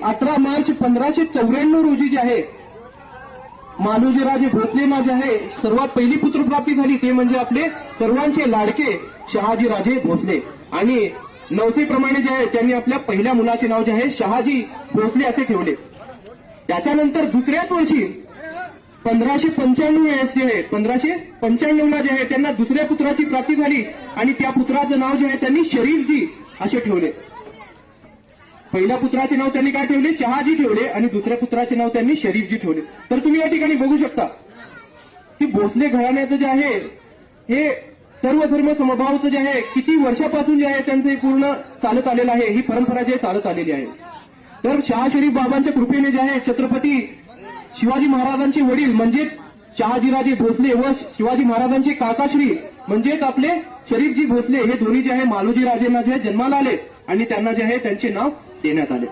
18 मार्च 1594 रोजी जे आहे मालोजीराजे भोसलेंना जे आहे सर्वात पहिली पुत्रप्राप्ती झाली, ते म्हणजे आपले सर्वांचे लाडके शहाजीराजे भोसले. आणि नवसेप्रमाणे जे आहे त्यांनी आपल्या पहिल्या मुलाचे नाव जे आहे शहाजी भोसले असे ठेवले. त्याच्यानंतर दुसऱ्याच वर्षी 1595 जे आहे 1595ला जे आहे त्यांना दुसऱ्या पुत्राची प्राप्ती झाली आणि त्या पुत्राचं नाव जे आहे त्यांनी शरीफजी असे ठेवले. पहिल्या पुत्राचे नाव त्यांनी काय ठेवले, शहाजी ठेवले आणि दुसऱ्या पुत्राचे नाव त्यांनी शरीफजी ठेवले. तर तुम्ही या ठिकाणी बघू शकता की भोसले घराण्याचं जे आहे हे सर्व धर्म समभावाचं जे आहे किती वर्षापासून जे आहे त्यांचं हे पूर्ण चालत आलेलं आहे, ही परंपरा जे चालत आलेली आहे. तर शहा शरीफ बाबांच्या कृपेने जे आहे छत्रपती शिवाजी महाराजांचे वडील म्हणजेच शहाजीराजे भोसले व शिवाजी महाराजांचे काकाश्री म्हणजेच आपले शरीफजी भोसले हे दोन्ही जे आहे मालोजी राजेंना जे जन्माला आले आणि त्यांना जे आहे त्यांचे नाव देण्यात आले.